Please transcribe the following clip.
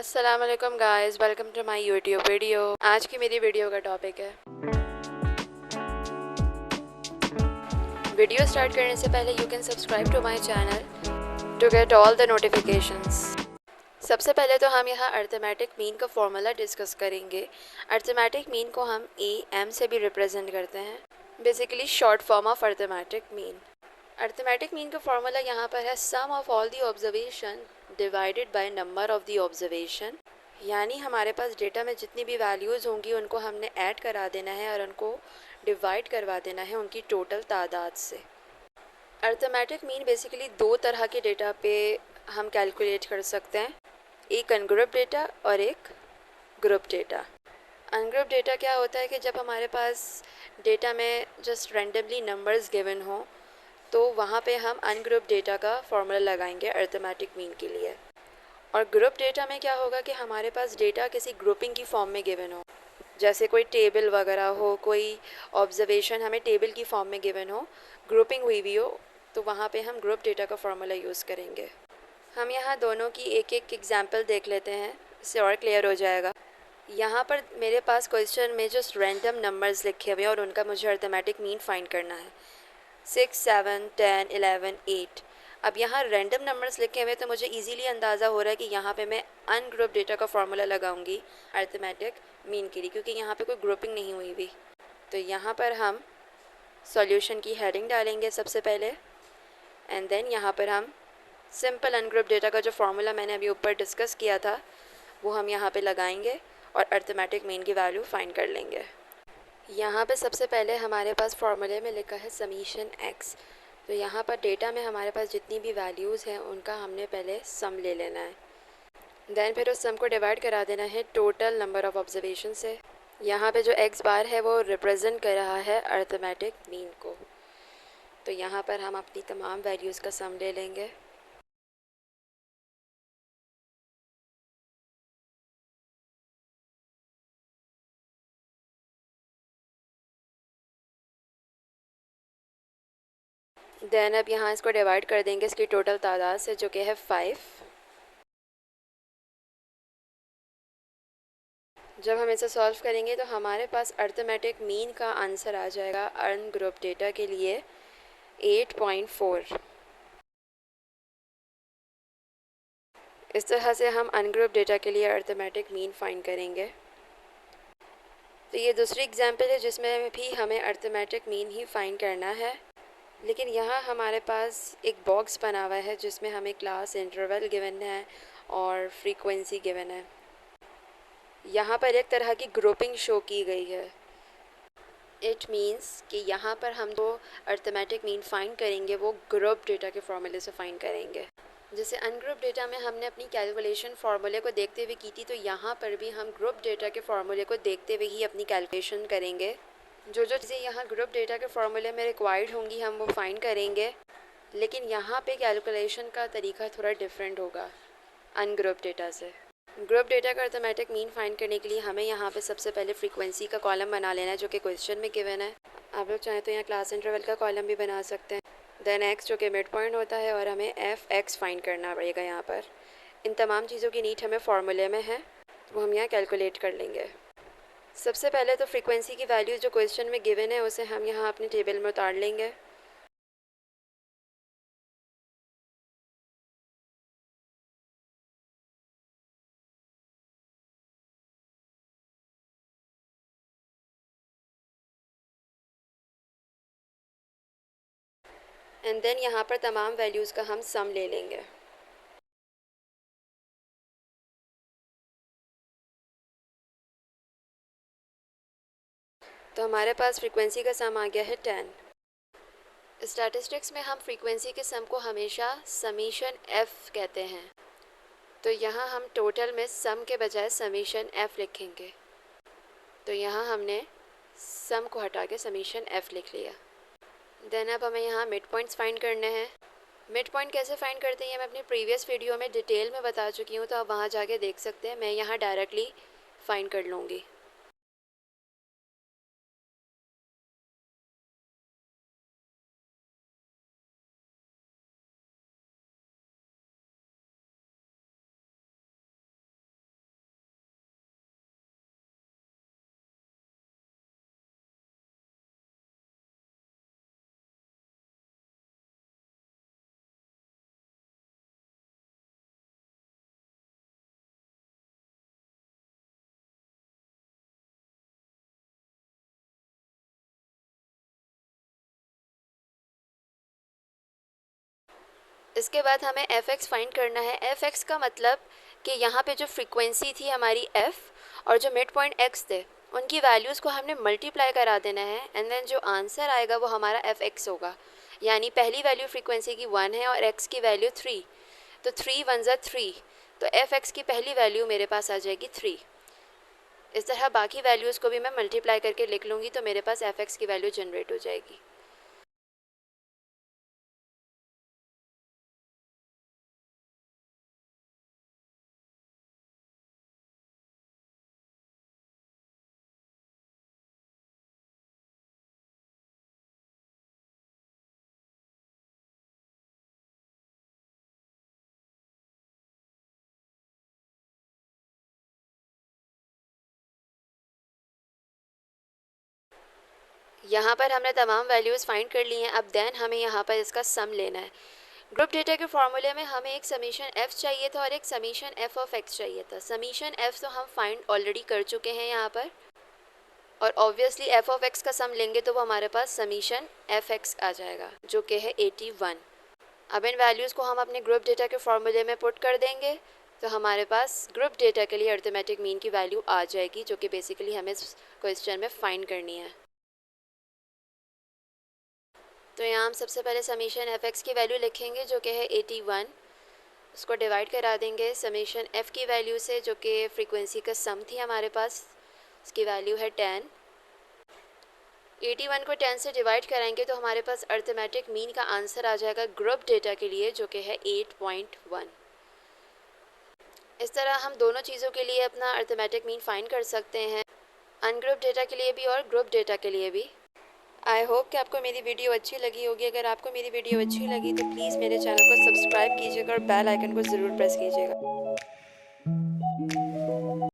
अस्सलाम वालेकुम guys, welcome to my YouTube video. आज की मेरी वीडियो का टॉपिक है, वीडियो स्टार्ट करने से पहले you can subscribe to my channel to get all the notifications. सबसे पहले तो हम यहाँ अर्थमेटिक मीन का फॉर्मूला डिस्कस करेंगे। अर्थमेटिक मीन को हम AM से भी रिप्रेजेंट करते हैं, basically short form of arithmetic mean. Arithmetic mean का फॉर्मूला यहाँ पर है sum of all the observation divided by number of the observation. यानी हमारे पास डेटा में जितनी भी वैल्यूज़ होंगी उनको हमने ऐड करा देना है और उनको डिवाइड करवा देना है उनकी टोटल तादाद से। अर्थमेटिक मीन बेसिकली दो तरह के डेटा पे हम कैलकुलेट कर सकते हैं, एक अनग्रुप डेटा और एक ग्रुप डेटा। अनग्रुप डेटा क्या होता है कि जब हमारे पास डेटा में जस्ट रैंडमली नंबर्स गिवन हो तो वहाँ पे हम अनग्रुप डेटा का फॉर्मूला लगाएंगे अर्थमेटिक मीन के लिए। और ग्रुप डेटा में क्या होगा कि हमारे पास डेटा किसी ग्रुपिंग की फॉर्म में गिवन हो, जैसे कोई टेबल वगैरह हो, कोई ऑब्जर्वेशन हमें टेबल की फॉर्म में गिवन हो, ग्रुपिंग हुई भी हो, तो वहाँ पे हम ग्रुप डेटा का फॉर्मूला यूज़ करेंगे। हम यहाँ दोनों की एक एक एग्जाम्पल देख लेते हैं, इससे और क्लियर हो जाएगा। यहाँ पर मेरे पास क्वेश्चन में जस्ट रैंडम नंबर्स लिखे हुए हैं और उनका मुझे अर्थमेटिक मीन फाइंड करना है, 6, 7, 10, 11, 8। अब यहाँ रैंडम नंबर्स लिखे हुए तो मुझे इजीली अंदाज़ा हो रहा है कि यहाँ पे मैं अनग्रुप डेटा का फॉर्मूला लगाऊंगी अर्थमेटिक मीन के लिए, क्योंकि यहाँ पे कोई ग्रुपिंग नहीं हुई हुई। तो यहाँ पर हम सॉल्यूशन की हेडिंग डालेंगे सबसे पहले, एंड देन यहाँ पर हम सिंपल अनग्रुप डेटा का जो फार्मूला मैंने अभी ऊपर डिस्कस किया था वो हम यहाँ पे लगाएंगे और अर्थमेटिक मीन की वैल्यू फाइंड कर लेंगे। यहाँ पे सबसे पहले हमारे पास फार्मूले में लिखा है समीशन x। तो यहाँ पर डेटा में हमारे पास जितनी भी वैल्यूज़ हैं उनका हमने पहले सम ले लेना है, देन फिर उस सम को डिवाइड करा देना है टोटल नंबर ऑफ़ ऑब्जर्वेशन से। यहाँ पे जो x बार है वो रिप्रेजेंट कर रहा है अर्थमेटिक मीन को। तो यहाँ पर हम अपनी तमाम वैल्यूज़ का सम ले लेंगे। देन अब यहाँ इसको डिवाइड कर देंगे इसकी टोटल तादाद से, जो कि है 5। जब हम इसे सॉल्व करेंगे तो हमारे पास अर्थमेटिक मीन का आंसर आ जाएगा अनग्रुप डेटा के लिए 8.4। इस तरह से हम अनग्रुप डेटा के लिए अर्थमेटिक मीन फाइंड करेंगे। तो ये दूसरी एग्जांपल है जिसमें भी हमें अर्थमेटिक मीन ही फाइंड करना है, लेकिन यहाँ हमारे पास एक बॉक्स बना हुआ है जिसमें हमें क्लास इंटरवल गिवन है और फ्रीक्वेंसी गिवन है। यहाँ पर एक तरह की ग्रुपिंग शो की गई है। इट मीन्स कि यहाँ पर हम जो अर्थमेटिक मीन फाइंड करेंगे वो ग्रुप डेटा के फॉर्मूले से फाइंड करेंगे। जैसे अनग्रुप डेटा में हमने अपनी कैलकुलेशन फार्मूले को देखते हुए की थी, तो यहाँ पर भी हम ग्रुप डेटा के फार्मूले को देखते हुए ही अपनी कैलकुलेशन करेंगे। जो जो चीज़ें यहाँ ग्रुप डेटा के फार्मूले में रिक्वायर्ड होंगी हम वो फाइंड करेंगे, लेकिन यहाँ पे कैलकुलेशन का तरीका थोड़ा डिफरेंट होगा अनग्रुप डेटा से। ग्रुप डेटा का अर्थमेटिक मीन फाइंड करने के लिए हमें यहाँ पे सबसे पहले फ्रीक्वेंसी का कॉलम बना लेना है, जो कि क्वेश्चन में गिवन है। आप लोग चाहें तो यहाँ क्लास इंटरवल का कॉलम भी बना सकते हैं। देन x जो कि मिड पॉइंट होता है, और हमें f(x) फाइंड करना पड़ेगा यहाँ पर। इन तमाम चीज़ों की नीड हमें फार्मूले में है, वो हम यहाँ कैलकुलेट कर लेंगे। सबसे पहले तो फ्रीक्वेंसी की वैल्यू जो क्वेश्चन में गिवन है उसे हम यहाँ अपने टेबल में उतार लेंगे। एंड देन यहाँ पर तमाम वैल्यूज़ का हम सम ले लेंगे। तो हमारे पास फ्रीक्वेंसी का सम आ गया है 10। स्टैटिस्टिक्स में हम फ्रीक्वेंसी के सम को हमेशा समीशन f कहते हैं, तो यहाँ हम टोटल में सम के बजाय समीशन f लिखेंगे। तो यहाँ हमने सम को हटा के समीशन f लिख लिया। देन अब हमें यहाँ मिड पॉइंट्स फाइंड करने हैं। मिड पॉइंट कैसे फाइंड करते हैं मैं अपनी प्रीवियस वीडियो में डिटेल में बता चुकी हूँ, तो आप वहाँ जाके देख सकते हैं। मैं यहाँ डायरेक्टली फाइंड कर लूँगी। इसके बाद हमें एफ एक्स फाइंड करना है। एफ एक्स का मतलब कि यहाँ पे जो फ्रीक्वेंसी थी हमारी एफ और जो मिड पॉइंट एक्स थे उनकी वैल्यूज़ को हमने मल्टीप्लाई करा देना है एंड देन जो आंसर आएगा वो हमारा एफ एक्स होगा। यानी पहली वैल्यू फ्रीक्वेंसी की 1 है और एक्स की वैल्यू 3, तो 3 1 ज़ा 3, तो एफ एक्स की पहली वैल्यू मेरे पास आ जाएगी 3। इस तरह बाकी वैल्यूज़ को भी मैं मल्टीप्लाई करके लिख लूँगी तो मेरे पास एफ एक्स की वैल्यू जनरेट हो जाएगी। यहाँ पर हमने तमाम वैल्यूज़ फाइंड कर ली हैं। अब देन हमें यहाँ पर इसका सम लेना है। ग्रुप डेटा के फॉर्मूले में हमें एक समीशन एफ़ चाहिए था और एक समीशन एफ़ ऑफ एक्स चाहिए था। समीशन एफ़ तो हम फाइंड ऑलरेडी कर चुके हैं यहाँ पर, और ऑब्वियसली एफ़ ऑफ एक्स का सम लेंगे तो वो हमारे पास समीशन एफ़ एक्स आ जाएगा जो कि है 81। अब इन वैल्यूज़ को हम अपने ग्रुप डेटा के फॉर्मूले में पुट कर देंगे तो हमारे पास ग्रुप डेटा के लिए अर्थमेटिक मीन की वैल्यू आ जाएगी जो कि बेसिकली हमें इस क्वेश्चन में फाइंड करनी है। तो यहाँ हम सबसे पहले समीशन एफ एक्स की वैल्यू लिखेंगे जो कि है 81। उसको डिवाइड करा देंगे समीशन एफ़ की वैल्यू से जो कि फ्रीक्वेंसी का सम थी हमारे पास, उसकी वैल्यू है 10। 81 को 10 से डिवाइड कराएंगे तो हमारे पास अर्थमेटिक मीन का आंसर आ जाएगा ग्रुप डेटा के लिए जो कि है 8.1। इस तरह हम दोनों चीज़ों के लिए अपना अर्थमेटिक मीन फाइंड कर सकते हैं, अनग्रुप डेटा के लिए भी और ग्रुप डेटा के लिए भी। आई होप कि आपको मेरी वीडियो अच्छी लगी होगी। अगर आपको मेरी वीडियो अच्छी लगी तो प्लीज़ मेरे चैनल को सब्सक्राइब कीजिएगा और बेल आइकन को ज़रूर प्रेस कीजिएगा।